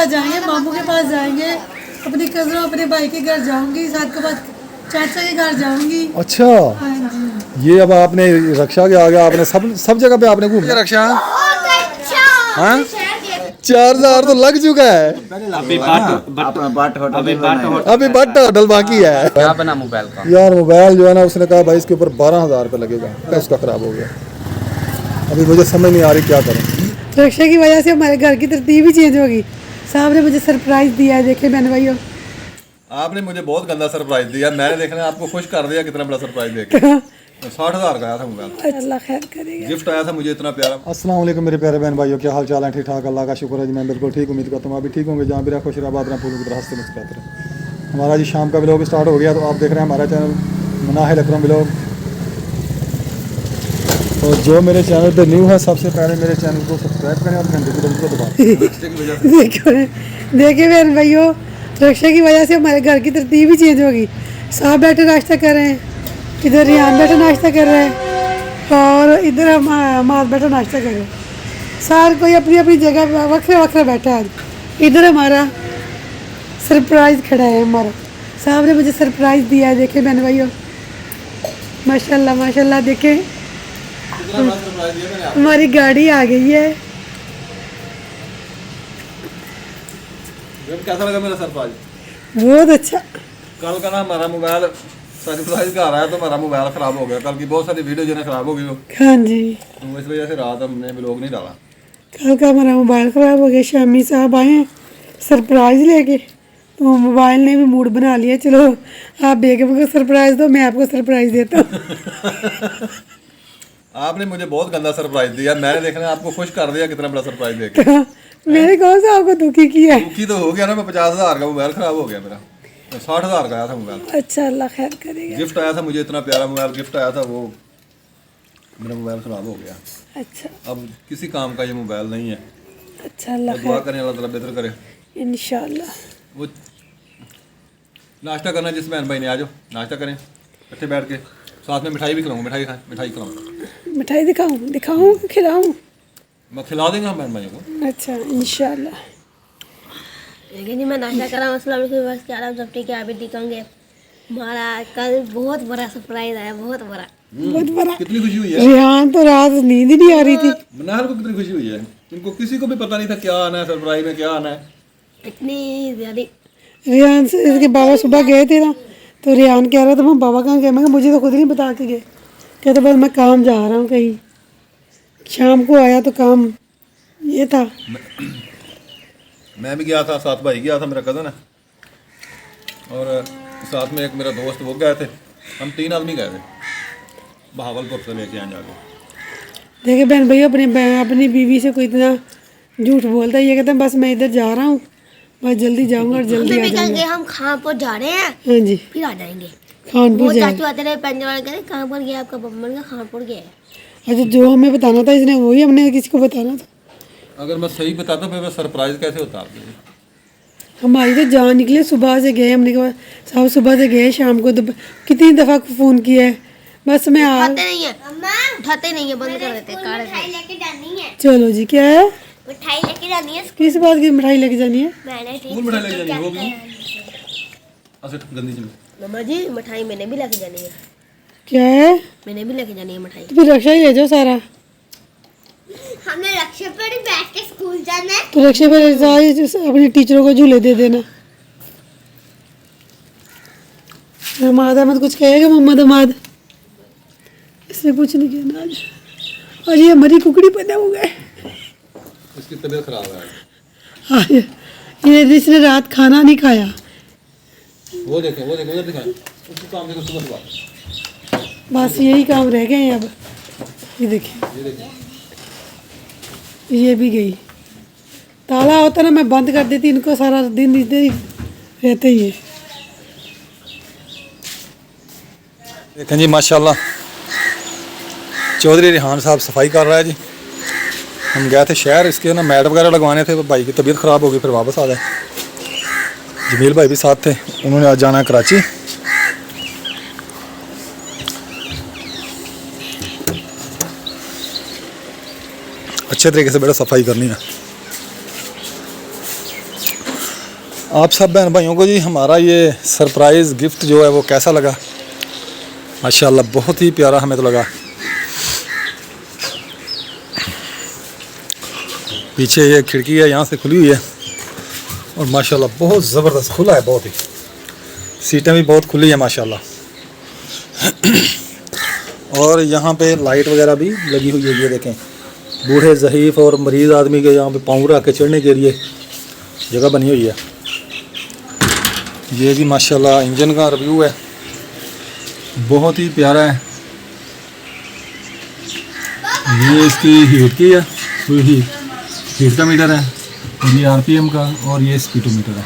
पास जाएंगे, मामू के पास जाएंगे, अपनी कजनों अपने भाई के घर जाऊंगी, साथ के बाद चाचा के घर जाऊंगी। अच्छा हाँ जी। ये अब आपने रक्षा के आगे आपने सब जगह पे आपने घूमा रक्षा। हाँ 4000 तो लग चुका है, अभी बट होटल बाकी है। क्या बना मोबाइल का? यार मोबाइल जो है ना उसने कहा भाई इसके ऊपर 12,000 रुपये लगेगा, उसका खराब हो गया। अभी मुझे समझ नहीं आ रही क्या करूँ। रक्षा की वजह से हमारे घर की तरतीब ही चेंज होगी। साहब ने मुझे सरप्राइज दिया है, देखे मैंने भाई। आपने मुझे बहुत गंदा सरप्राइज दिया, मैंने देखना आपको खुश कर दिया कितना बड़ा सरप्राइज देके। 60,000 का आया था मोबाइल, अल्लाह खैर करेगा। गिफ्ट आया था मुझे इतना प्यारा। अस्सलाम वालेकुम मेरे प्यारे बहन भाइयों, क्या हाल चाल है? ठीक ठाक, अल्लाह का शुक्र है जी, मैं बिल्कुल ठीक। उम्मीद करता हूँ आप भी ठीक होंगे। जहाँ भी रहा खुश रहा, बात रहा, फूलों की तरह हंसते मुस्कुराते रहे। हमारा जी शाम का व्लॉग स्टार्ट हो गया, तो आप देख रहे हैं हमारा चैनल मनाहिल अकरम व्लॉग। और जो मेरे चैनल पे न्यू है, सबसे पहले मेरे चैनल को सब्सक्राइब करें और घंटे की घंटी को दबाएं। देखिए बहन भाइयों, रक्षा की वजह से हमारे घर की तरतीब ही चेंज होगी। साहब बैठे नाश्ता कर रहे हैं, इधर रियान बैठे नाश्ता कर रहे हैं, और इधर हम माद बैठे नाश्ता कर रहे हैं। सार कोई अपनी अपनी जगह वखरे वखरे बैठा है। इधर हमारा सरप्राइज खड़ा है। हमारा साहब ने मुझे सरप्राइज दिया है, देखे बहन भाइयों, माशाल्लाह माशाल्लाह। देखे हमारी गाड़ी आ गई है। कैसा लगा मेरा सरप्राइज? बहुत अच्छा। कल का ना हमारा मोबाइल सरप्राइज का आ रहा है, तो हमारा मोबाइल खराब हो गया। कल की बहुत सारी वीडियो जो है खराब हो गई वो, हाँ जी। तो इस वजह से रात हमने व्लॉग नहीं डाला। कल का हमारा मोबाइल ख़राब हो गया। शामी साहब आए हैं सरप्राइज लेके, तो मोबाइल ने भी मूड बना लिया, चलो आप बेगम को सरप्राइज दो, मैं आपको सरप्राइज देता हूँ। आपने मुझे बहुत गंदा सरप्राइज दिया, मैंने देखना आपको खुश कर दिया कितना बड़ा सरप्राइज देके। मैंने कौन सा आपको दुखी किया है? दुखी तो हो गया ना, मैं 50,000 का मोबाइल खराब हो गया मेरा। 60,000 का आया था मोबाइल, अच्छा अल्लाह खैर करेगा। गिफ्ट आया था मुझे इतना प्यारा मोबाइल गिफ्ट आया था, वो मेरा मोबाइल खराब हो गया। अच्छा अब किसी काम का ये मोबाइल नहीं है। अच्छा अल्लाह दुआ करें अल्लाह ताला बेहतर करे। इंशाल्लाह। वो नाश्ता करना जिस बहन भाई ने, आ जाओ नाश्ता करें इकट्ठे बैठ के, साथ में मिठाई भी खिलाऊंगा। मिठाई खिलाऊंगा, मिठाई दिखाऊं खिलाऊं? मैं खिला देंगे हम बहन भाइयों को। अच्छा इंशाल्लाह। लेकिन जी मैं नाश्ता कर रहा हूँ। अस्सलाम वालेकुम, बस क्या सब ठीक है? आप भी ठीक होंगे। हमारा कल बहुत बड़ा सरप्राइज आया, बहुत बड़ा। बहुत बड़ा। कितनी खुशी हुई है। रिहान तो रात नींद ही नहीं आ रही थी। मनाहर को कितनी खुशी हुई है, इनको किसी को भी पता नहीं था क्या आना है, सरप्राइज में क्या आना है। इतनी ज़्यादा। रियान से इसके बाबा सुबह गए थे ना, तो रियान कह रहा था मैं बाबा कहाँ गए? मैं कहा मुझे तो खुद नहीं बता के गए। कहते बस मैं काम जा रहा हूँ कहीं। शाम को आया तो काम ये था। मैं भी गया था, साथ भाई गया था, मेरा कज़न है, और साथ में एक मेरा दोस्त, वो गए थे। हम 3 आदमी गए थे बहावलपुर से लेके यहाँ जाके। देखे बहन भैया, अपनी बीवी से कोई इतना झूठ बोलता है। ये कहता है बस मैं इधर जा रहा हूँ, बस जल्दी जाऊँगा और जल्दी आ जाऊँगा। हम खानपुर जा रहे हैं, हाँ जी फिर आ जाएंगे। खानपुर वो जाए। चाचू आते रहे पंजे वाले, कहते कहाँ पर गया आपका बब्बन का? खानपुर गया है। अच्छा जो हमें बताना था इसने वही हमने किसी को बताना था। अगर मैं सही बताता फिर सरप्राइज कैसे होता आपके लिए? हमारी तो जान निकले। सुबह से गए, हमने कहा साहब सुबह से गए, शाम को कितनी दफ़ा फ़ोन किया है, बस मैं आ। उठाते नहीं है, उठाते नहीं है, बंद कर देते। मिठाई लेके जानी है। चलो जी क्या है? मिठाई लेके जानी है। किस बात की मिठाई लेके जानी है? मैंने स्कूल मिठाई लेके जानी है, वो भी अच्छा गंदी चीज। मम्मा जी मिठाई मैंने भी लेके जानी है। क्या है? मैंने भी लेके जानी है मिठाई। तो फिर रक्षा ही ले जाओ सारा। हमने रक्षा पर ही बैठ के स्कूल जाना है। तो रक्षा पर सारी अपनी टीचरों को झूले दे देना। मोहम्मद अहमद कुछ कहेगा? मोहम्मद अहमद इसने कुछ नहीं कहना आज। और ये हमारी कुकड़ी पैदा हो गए। इसकी तबीयत खराब है आज ये जिसने रात खाना नहीं खाया। वो देखें उधर दिखाएं, उसको काम देखो सुबह सुबह। बस यही काम रह गए हैं अब। ये देखिए ये देखें, ये भी गई। ताला होता ना मैं बंद कर देती, इनको सारा दिन इधर ही रहते ही है। देखें जी माशाल्लाह, चौधरी रिहान साहब सफाई कर रहा है जी। हम गए थे शहर, इसके ना मैट वगैरह लगवाने थे, भाई की तबीयत ख़राब हो गई, फिर वापस आ गए। जमील भाई भी साथ थे, उन्होंने आज जाना है कराची। अच्छे तरीके से बेटा सफाई करनी है। आप सब बहन भाइयों को जी हमारा ये सरप्राइज़ गिफ्ट जो है वो कैसा लगा? माशाल्लाह बहुत ही प्यारा हमें तो लगा। पीछे ये खिड़की है, यहाँ से खुली हुई है और माशाल्लाह बहुत ज़बरदस्त खुला है, बहुत ही सीटें भी बहुत खुली है माशाल्लाह। और यहाँ पे लाइट वगैरह भी लगी हुई है, ये देखें बूढ़े ज़हीफ़ और मरीज़ आदमी के यहाँ पे पाँव रख के चढ़ने के लिए जगह बनी हुई है। ये भी माशाल्लाह इंजन का रिव्यू है, बहुत ही प्यारा है। ये इसकी हीट की है, हीट का मीटर है, ये आरपीएम का, और ये स्पीडोमीटर है।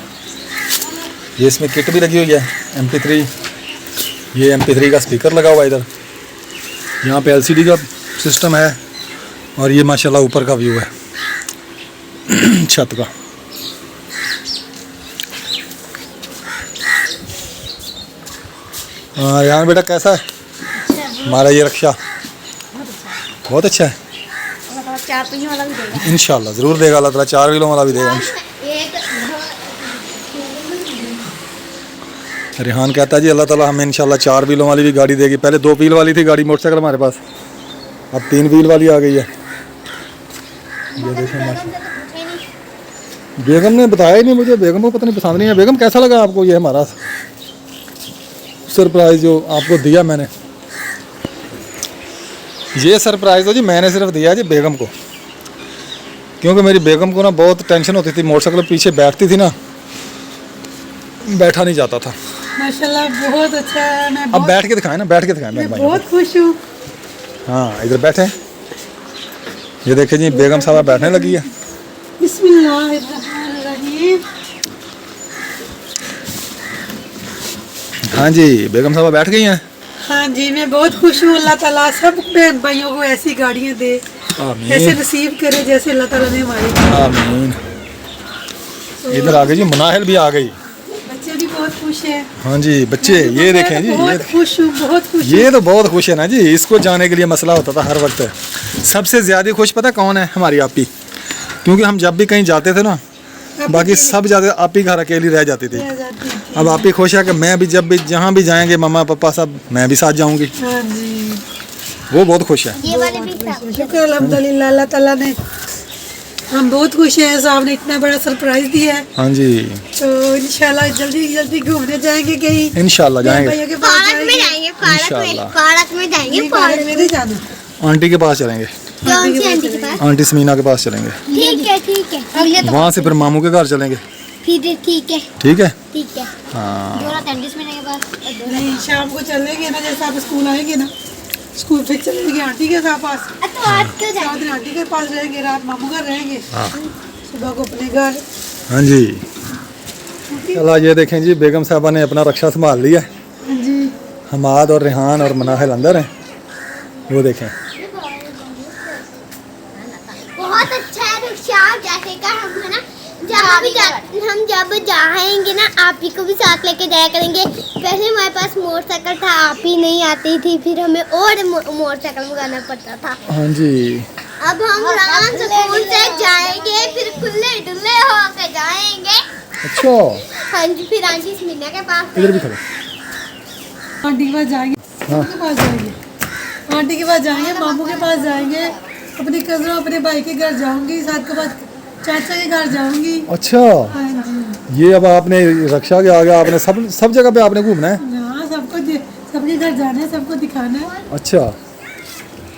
ये इसमें किट भी लगी हुई है MP3, ये MP3 का स्पीकर लगा हुआ है इधर। यहाँ पे LCD का सिस्टम है और ये माशाल्लाह ऊपर का व्यू है छत का। हाँ यार बेटा कैसा है हमारा ये रक्षा? बहुत अच्छा है। 4 पहियों वाला भी देगा। इंशाल्लाह ज़रूर देगा अल्लाह ताला, 4 व्हीलों वाला भी देगा। रिहान कहता है जी अल्लाह ताला हमें इंशाल्लाह 4 व्हीलों वाली भी गाड़ी देगी। पहले 2 व्हील वाली थी गाड़ी मोटरसाइकिल हमारे पास, अब 3 व्हील वाली आ गई है। ये देखें बेगम ने बताया ही नहीं मुझे, बेगम को पता नहीं पसंद नहीं है। बेगम कैसा लगा आपको ये हमारा सरप्राइज़ जो आपको दिया मैंने? ये सरप्राइज़ तो जी मैंने सिर्फ दिया जी बेगम को, क्योंकि मेरी बेगम को ना बहुत टेंशन होती थी, मोटरसाइकिल पीछे बैठती थी ना, बैठा नहीं जाता था। माशाल्लाह बहुत अच्छा है। मैं अब बैठ के दिखाएं ना, बैठ के दिखाएं मैं भाई। बहुत खुश हूँ। हाँ इधर बैठे, ये देखिए जी बेगम साहब बैठने लगी है। बिस्मिल्लाहिर्रहमानिर्रहीम। हाँ जी बेगम साहब बैठ गई हैं। हाँ जी मैं बहुत खुश हूँ। अल्लाह ताला सब बहन भाइयों को ऐसी गाड़ियाँ दे, ऐसे आमीन नसीब करे जैसे अल्लाह ताला ने हमारी। आमीन। इधर आ गई जी मुनाहिल भी आ गई। बच्चे भी बहुत खुश हैं। हाँ जी बच्चे ये देखें जी, बहुत खुश हूँ, बहुत खुश हूँ। ये तो बहुत खुश है ना जी। इसको जाने के लिए मसला होता था हर वक्त। सबसे ज़्यादा खुश पता कौन है? हमारी आपी, क्योंकि हम जब भी कहीं जाते थे ना, बाकी सब ज़्यादा आपी घर अकेली रह जाती थी। अब आपी खुश है कि मैं भी जब भी जहाँ भी जाएंगे मम्मा पापा सब, मैं भी साथ जाऊँगी। हाँ जी वो बहुत खुश है। ये वाले भी था। शुक्र अल्हम्दुलिल्लाह अल्लाह ताला ने, हम बहुत खुश हैं। साहब ने इतना बड़ा सरप्राइज दिया है, हाँ जी तो इंशाल्लाह जल्दी जल्दी घूमने जाएंगे कहीं। इंशाल्लाह जाएंगे, भाइयों के पास पार्क में जाएंगे, इंशाल्लाह। पार्क में जाएंगे, नहीं, पार्क में नहीं जाना। आंटी के पास चलेंगे, कौन सी आंटी के पास? आंटी समीना के पास चलेंगे। ठीक है ठीक है। अगले तो वहाँ से फिर मामू के घर चलेंगे। फिर ठीक है ठीक है ठीक है। हाँ। जोरा 33 मिनट के बाद नहीं शाम को चलेंगे ना, जैसे आप स्कूल आएंगे ना, स्कूल फिर चलेंगे आंटी के साथ पास। तो आज क्यों सात जाएंगे? दिन आंटी के पास रहेंगे, रात मामू घर रहेंगे, सुबह को अपने घर। हाँ जी चला ये देखें जी बेगम साहबा ने अपना रक्षा संभाल लिया है। हाँ जी हमाद और रेहान और मनाहिल अंदर हैं, वो देखें। बहुत अच्छा है रिक्शा जैसे का हम है ना, हम जब जाएंगे ना आप ही को भी साथ लेके जाया करेंगे। पहले हमारे पास मोटरसाइकिल था, आप ही नहीं आती थी, फिर हमें और मोटरसाइकिल मंगाना पड़ता था। हाँ जी अब हम राम स्कूल से जाएंगे, फिर खुले डुले होकर जाएंगे। अच्छा हाँ जी फिर आंटी समीना के पास इधर भी खड़े। आंटी के पास जाएंगे, हाँ। के पास जाएंगे, आंटी के पास जाएंगे, मामू के पास जाएंगे, अपनी कजनों अपने भाई के घर जाऊंगी, साथ के बाद चाचा के घर जाऊंगी। अच्छा हाँ जी ये अब आपने रक्षा के आगे आपने सब जगह पे आपने घूमना है। हाँ सबके घर जाना है, सबको दिखाना है। अच्छा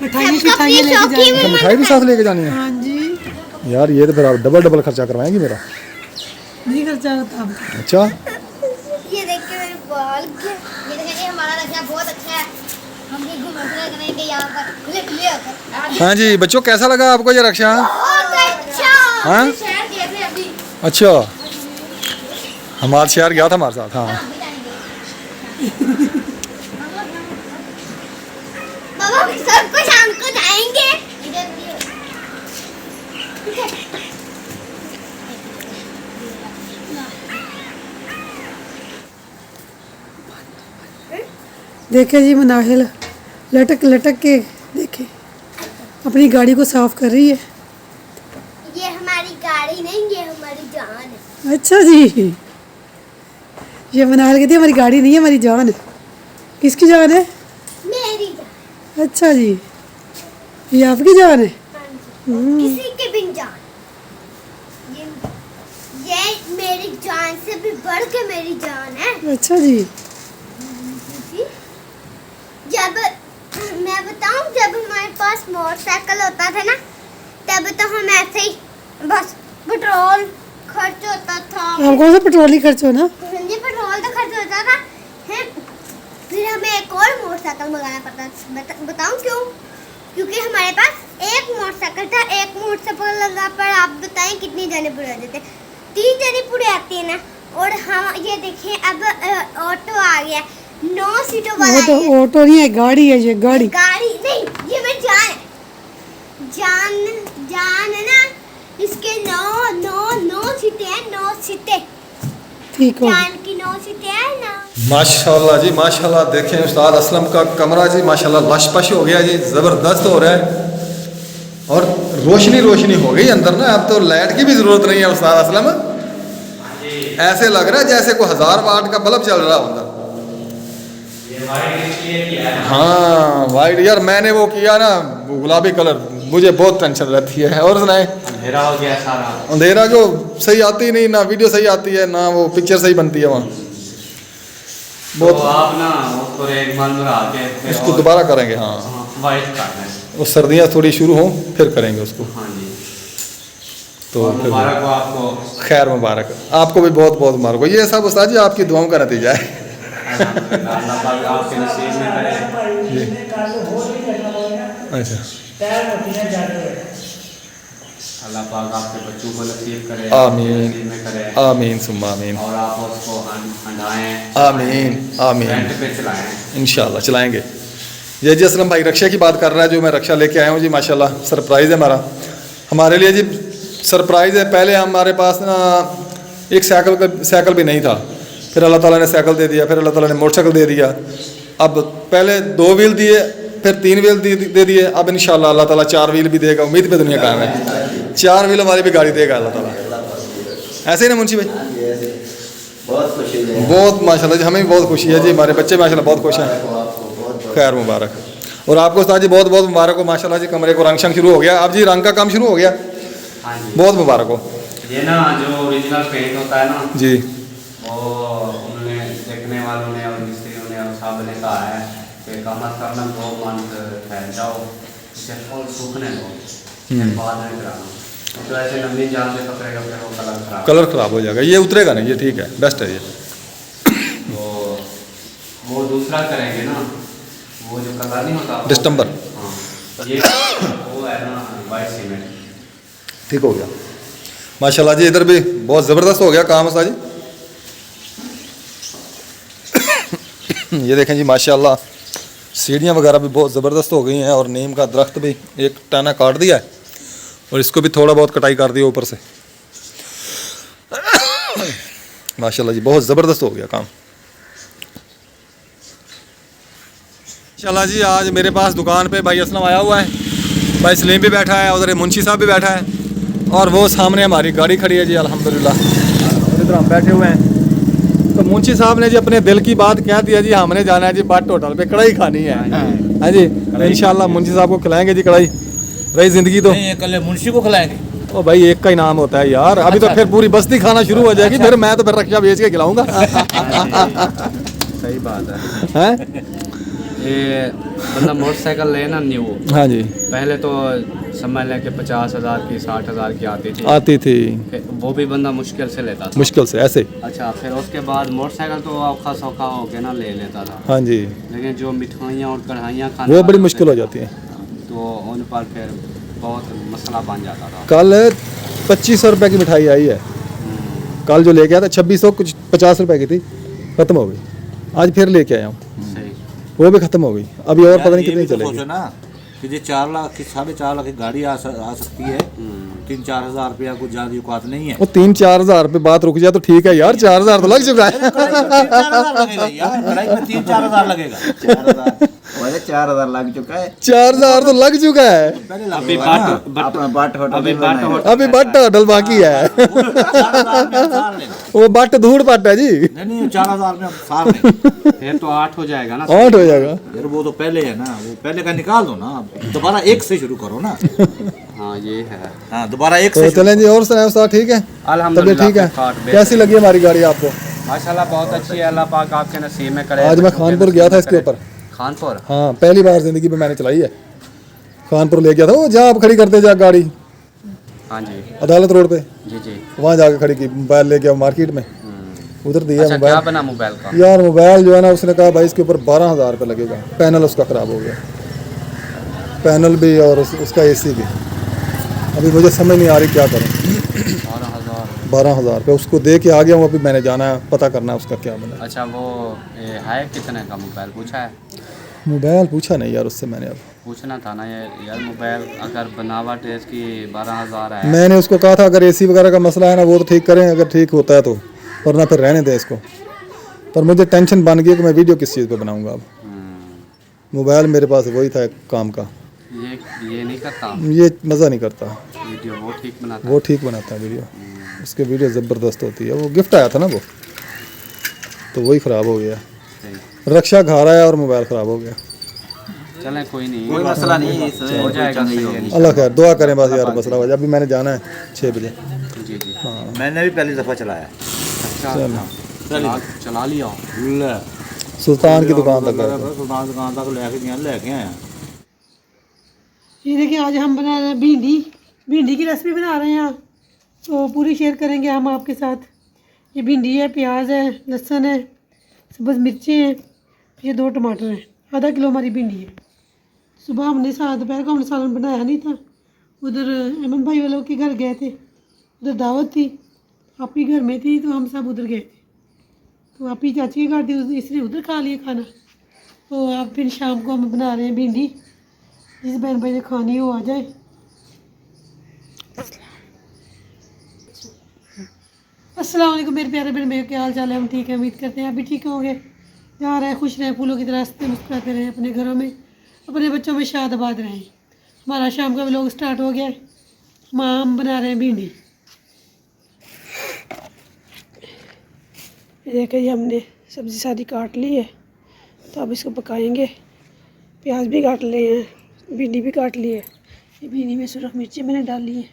मिठाइयाँ लेके जाएंगे। अच्छा मिठाई भी साथ लेके जानी है? हाँ जी यार ये तो फिर आप डबल खर्चा करवाएंगी मेरा। नहीं खर्चा होता अब। अच्छा ये देख के मेरे बाल ये देखिए हमारा रक्षा बहुत अच्छा है। हम भी घूम फिर करेंगे यहाँ पर खुले खुले होकर। हाँ जी बच्चों कैसा लगा आपको ये रक्षा? बहुत अच्छा। हाँ? शहर गए थे अभी। अच्छा हमारा शहर गया था हमारे साथ। हाँ बाबा सबको शाम को जाएंगे। इधर भी हो। ठीक है। देखे जी मुनाहिल लटक लटक के देखे अपनी गाड़ी को साफ कर रही है। ये हमारी गाड़ी नहीं, ये हमारी जान है। अच्छा जी ये मनाल कहती है हमारी गाड़ी नहीं है, हमारी जान है। किसकी जान है? मेरी जान। अच्छा जी, ये आपकी जान है। किसी के भी जान। ये मेरी जान से भी बढ़ के मेरी जान है। अच्छा जी। जब मैं बताऊं, जब हमारे पास मोटरसाइकिल होता था ना, तब तो हम ऐसे ही बस पेट्रोल खर्च होता था। आपको तो पेट्रोल ही खर्च हो ना। जी पेट्रोल तो खर्च होता था है। फिर हमें एक और मोटरसाइकिल मंगाना पड़ता था। बताऊं क्यों? क्योंकि हमारे पास एक मोटरसाइकिल था। एक मोटरसाइकिल लगा पर आप बताएं कितनी जने पूरे हो जाते? 3 जने पूरे आती है ना। और हम ये देखें अब ऑटो आ गया, 9 सीटों वाला। वो तो ऑटो नहीं है, गाड़ी है ये, गाड़ी। गाड़ी नहीं, ये मेरी जान है। जान है ना, इसके 9 सीटें हैं, 9 सीटें। ठीक हो। जान की 9 सीटें हैं ना। माशाल्लाह जी माशाल्लाह। देखें उस्ताद असलम का कमरा जी माशाल्लाह लश-पश हो गया जी, ज़बरदस्त हो रहा है। और रोशनी हो गई अंदर ना, अब तो लाइट की भी ज़रूरत नहीं है उस्ताद असलम। ऐसे लग रहा है जैसे कोई 1000 वाट का बल्ब चल रहा हो अंदर। हाँ वाइट यार, मैंने वो किया ना गुलाबी कलर, मुझे बहुत टेंशन रहती है। और सुनाए, अंधेरा हो गया सारा। अंधेरा जो सही आती नहीं, ना वीडियो सही आती है ना वो पिक्चर सही बनती है वहाँ। तो आप ना उसको एक मन में आके फिर उसको दोबारा करेंगे। हाँ वाइट करना है। वो सर्दियाँ थोड़ी शुरू हों फिर करेंगे उसको। हाँ जी। तो और फिर मुबारक हो आपको। खैर मुबारक, आपको भी बहुत बहुत मुबारक हो। ये सब उस्ताद जी आपकी दुआओं का नतीजा है। अल्हम्दुलिल्लाह, अल्लाह पाक आपके नसीब में करे। अच्छा अल्लाह पाक आपके बच्चों को नसीब करे। आमीन नसीब में करे। आमीन सुम्मा आमीन और आप उसको हंडाएं। आमीन आमीन रेंट पे चलाएं। इंशाल्लाह चलाएंगे। ये जी असलम भाई रक्षा की बात कर रहा है, जो मैं रक्षा लेके आया हूँ जी माशाल्लाह सरप्राइज़ है हमारा, हमारे लिए जी सरप्राइज़ है। पहले हमारे पास ना एक साइकिल भी नहीं था, फिर अल्लाह ताला ने साइकिल दे दिया, फिर अल्लाह ताला ने मोटरसाइकिल दे दिया। अब पहले 2 व्हील दिए, फिर 3 व्हील दे दिए। अब इंशाल्लाह अल्लाह ताला 4 व्हील भी देगा। उम्मीद पे दुनिया कायम है, 4 व्हील वाली भी गाड़ी देगा अल्लाह ताला। ऐसे ही ना मुंशी भाई? बहुत खुशी है। बहुत माशाल्लाह जी, हमें भी बहुत खुशी है जी। हमारे बच्चे माशाल्लाह बहुत खुश हैं। खैर मुबारक। और आपको उस्ताद जी बहुत बहुत मुबारक हो माशाल्लाह जी। कमरे को रंग शंग शुरू हो गया अब जी, रंग का काम शुरू हो गया। हाँ जी। बहुत मुबारक हो। ये ना जो ओरिजिनल पेंट होता है ना जी वो उन्होंने देखने वालों ने और मिस्त्रियों ने और सब ने कहा है कि कम अज कम 2 मंथ ठहर जाओ, इसे और सूखने दो, फिर बाद में कराना। तो ऐसे लंबी जान से पकड़ेगा फिर वो कलर खराब हो जाएगा, ये उतरेगा नहीं। ये ठीक है, बेस्ट है ये। तो वो दूसरा करेंगे ना, वो जो कलर नहीं होता डिस्टेंबर। हाँ ये वो है ना वाइट सीमेंट। ठीक हो गया माशाल्लाह जी। इधर भी बहुत ज़बरदस्त हो गया काम उस्ताद जी। ये देखें जी माशाल्लाह, सीढ़ियाँ वगैरह भी बहुत ज़बरदस्त हो गई हैं। और नीम का दरख्त भी एक टाना काट दिया है और इसको भी थोड़ा बहुत कटाई कर दिया ऊपर से। माशाल्लाह जी बहुत ज़बरदस्त हो गया काम। माशाल्लाह जी आज मेरे पास दुकान पे भाई असलम आया हुआ है, भाई सलीम भी बैठा है, उधर मुंशी साहब भी बैठा है, और वो सामने हमारी गाड़ी खड़ी है जी अल्हम्दुलिल्लाह। और इधर हम बैठे हुए हैं। तो मुंशी साहब ने जी अपने दिल की बात कह दिया जी, हमने जाना है जी बाट होटल पे, कढ़ाई खानी है। हाँ जी इंशाल्लाह मुंशी साहब को खिलाएंगे जी कढ़ाई। रही ज़िंदगी तो कल मुंशी को खिलाएंगे। ओ भाई एक का ही नाम होता है यार। अभी तो फिर पूरी बस्ती खाना शुरू हो जाएगी, फिर मैं तो फिर रक्षा बेच के खिलाऊंगा। सही बात है। हैं? ये बंदा मोटरसाइकिल ले ना न्यू, हाँ जी पहले तो समझ लें कि 50,000 की 60,000 की आती थी, फिर वो भी बंदा मुश्किल से लेता था। मुश्किल से ऐसे। अच्छा फिर उसके बाद मोटरसाइकिल तो औखा सौखा हो के ना ले लेता था। हाँ जी लेकिन जो मिठाइयाँ और कढ़ाइयाँ खाने वो बड़ी वाले मुश्किल हो थे, जाती हैं। तो उन पर फिर बहुत मसला बन जाता था। कल 2500 रुपये की मिठाई आई है, कल जो लेके आया था 2600 कुछ 50 रुपए की थी, ख़त्म हो गई। आज फिर लेके आया हूँ, सही। वो भी ख़त्म हो गई। अभी और पता नहीं कितनी सोचो चलेगी। ना कि ये 4 लाख की 4.5 लाख की गाड़ी आ सकती है, 3-4 हज़ार रुपया कुछ ज़्यादा औकात नहीं है। वो 3-4 हज़ार पे बात रुक जाए तो ठीक है यार, 4 हज़ार तो लग चुका है। 3-4 हज़ार लगेगा यार, कढ़ाई में 3-4 हज़ार लगेगा। 4 हज़ार भाई 4000 लग चुका है। 4000 तो लग चुका है, अभी अपना बट होटल अभी भी बनाया। अभी बट होटल बाकी है। वो बट धूड़ पट है जी। नहीं 4000 में साल नहीं, फिर तो 8 हो जाएगा ना। 8 हो जाएगा। फिर वो तो पहले है ना, वो पहले का निकाल दो ना, दोबारा 1 से शुरू करो ना। हाँ ये है। हाँ दोबारा 1 तो से चलें जी, और सुनाओ साहब, ठीक है, तबीयत अल्हम्दुलिल्लाह ठीक है? खाट बेहतर कैसी लगी हमारी गाड़ी आपको? माशाल्लाह बहुत अच्छी है, अल्लाह पाक आपके नसीब में करे। आज मैं खानपुर गया था इसके ऊपर। खानपुर? हाँ, पहली बार जिंदगी में मैंने चलाई है। खानपुर ले गया था, वो जहाँ आप खड़ी करते जा गाड़ी, हाँ जी अदालत रोड पे, जी जी। वहाँ जाके खड़ी की, मोबाइल ले गया मार्केट में, उधर दिया अच्छा क्या मोबाइल। बना मोबाइल का? यार मोबाइल जो है ना, उसने कहा भाई इसके ऊपर 12000 रुपये लगेगा। पैनल उसका ख़राब हो गया, पैनल भी और उसका AC भी। अभी मुझे समझ नहीं आ रही क्या करूँ। 12,000 रुपये उसको दे के आ गया हूँ। अभी मैंने जाना है, पता करना है उसका क्या बना। अच्छा वो है कितने का मोबाइल पूछा है? मोबाइल पूछा नहीं यार उससे मैंने। अब पूछना था ना ये यार, मोबाइल अगर बनावट है इसकी 12,000 है। मैंने उसको कहा था अगर AC वगैरह का मसला है ना वो तो ठीक करें, अगर ठीक होता है तो, वरना फिर रहने दें इसको। पर मुझे टेंशन बन गई कि मैं वीडियो किस चीज़ पे बनाऊंगा। अब मोबाइल मेरे पास वही था एक काम का, ये नहीं करता ये मज़ा नहीं करता। वीडियो, वो ठीक बनाता वो ठीक बनाता है वीडियो, उसकी वीडियो ज़बरदस्त होती है। वो गिफ्ट आया था ना वो, तो वही ख़राब हो गया। सही। रक्षा घर आया और मोबाइल ख़राब हो गया। चलें कोई नहीं, कोई मसला नहीं, इससे हो जाएगा कोई सही चंगी है। अल्लाह खैर, दुआ करें बस यार, मसला हो जाए। अभी मैंने जाना है 6 बजे। जी जी। मैंने भी पहली दफ़ा चलाया। अच्छा चला लिया। ले सुल्तान की दुकान तक गए। सुल्तान दुकान तक लेके आए। ये देखिए आज हम बना रहे हैं भिंडी की रेसिपी बना रहे हैं, तो पूरी शेयर करेंगे हम आपके साथ। ये भिंडी है, प्याज है, लहसुन है, सब्ज़ मिर्चें हैं, ये 2 टमाटर हैं, आधा किलो हमारी भिंडी है। सुबह हमने दोपहर को हमने सालन बनाया नहीं था, उधर अमन भाई वालों के घर गए थे, उधर दावत थी, आप ही घर में थी, तो हम सब उधर गए थे। तो आप ही चाची के घर थी, इसने उधर खा लिया खाना। तो अब फिर शाम को हम बना रहे हैं भिंडी, जिस बहन भाई ने खानी हो आ जाए। अस्सलाम वालेकुम मेरे प्यारे बहन भाइयों, क्या हाल चाल है? हम ठीक है, उम्मीद करते हैं आप भी ठीक होंगे। जहाँ रहें खुश रहें, फूलों की तरह हंसते मुस्कुराते रहें, अपने घरों में अपने बच्चों में शाद आबाद रहें। हमारा शाम का व्लॉग स्टार्ट हो गया है। हम बना रहे हैं भिंडी। देखिए ये हमने सब्ज़ी सारी काट ली है, तो अब इसको पकाएंगे। प्याज भी काट लिए हैं, भिंडी भी काट ली है। ये भिंडी में सुरख मिर्ची मैंने डाली है,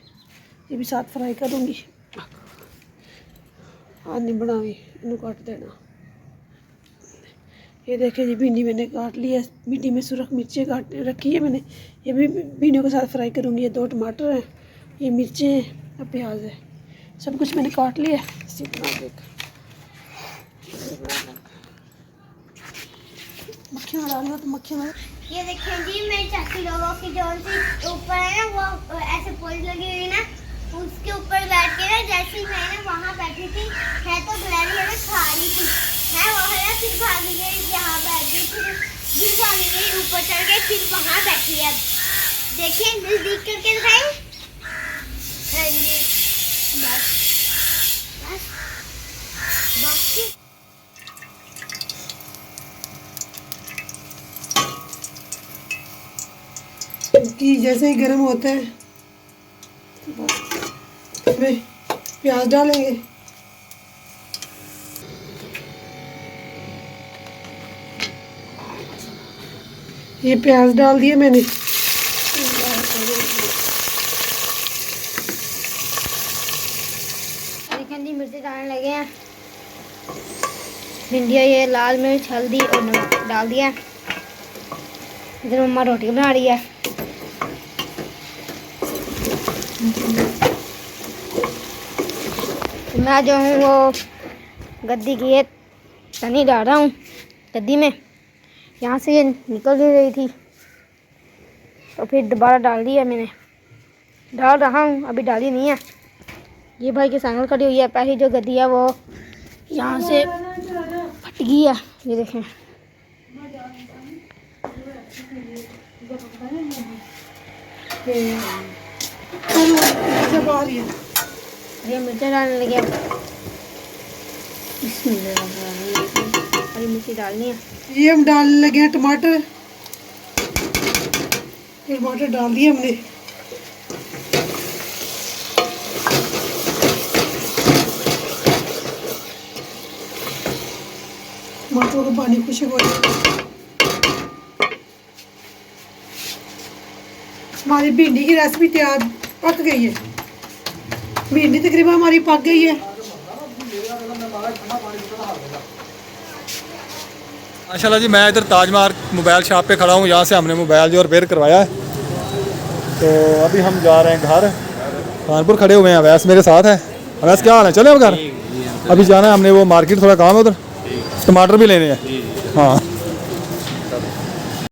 ये भी साथ फ्राई कर दूँगी। हाथ नहीं बनावी, इन्हें काट देना। ये देखिए जी भिंडी मैंने काट ली है, भिंडी में सुरख मिर्ची काट रखी है मैंने, ये भी भिंडियों के साथ फ्राई करूँगी। ये 2 टमाटर हैं, ये मिर्चें हैं और प्याज है, सब कुछ मैंने काट लिया है। इसी बना देख मक्खियाँ डाल लो तो मक्खियाँ। ये देखें जी मेरी चाची लोगों की जो सी ऊपर है ना, वो ऐसे पोज लगी हुई ना, उसके ऊपर बैठ के ना, जैसे मैं ना वहाँ बैठी थी, है तो गलैरी है ना, खा रही थी, मैं वहाँ ना फिर भागी गई, यहाँ बैठ गई, फिर भागी गई, ऊपर चढ़ गई, फिर वहाँ बैठी है। देखिए नजदीक करके दिखाएं। हाँ जी बस बस बस। कि जैसे ही गर्म होता है तो बस इसमें प्याज डालेंगे। ये प्याज डाल दिए मैंने। चिकन की मिर्ची डालने लगे हैं, भिंडिया, ये लाल मिर्च, हल्दी और नमक डाल दिया। इधर मम्मा रोटी बना रही है। तो मैं जो हूँ वो गद्दी की ये तनी डाल रहा हूँ गद्दी में, यहाँ से ये निकल ही रही थी, तो फिर दोबारा डाल दिया मैंने। डाल रहा हूँ, अभी डाली नहीं है। ये भाई की सांगल कटी हुई है, पहली जो गद्दी है वो यहाँ से फट गई है, ये देखें। ये मिर्चा डालने लगे, हरी मिर्ची डालनी है। ये हम डालने लगे हैं टमाटर, टमाटर डाल दिए हमने। टमाटरों का पानी खुशक हो जाए। हमारी भिंडी की रेसिपी तैयार पक गई है। भिंडी तकरीबन हमारी पक गई है। माशाल्लाह जी, मैं इधर ताजमार मोबाइल शॉप पे खड़ा हूँ। यहाँ से हमने मोबाइल जो रिपेयर करवाया है, तो अभी हम जा रहे हैं घर। कानपुर खड़े हुए हैं, अवैस मेरे साथ है। अवैस क्या हाल है? चले अब घर? अभी जाना है हमने, वो मार्केट थोड़ा काम है उधर, टमाटर भी लेने हैं। हाँ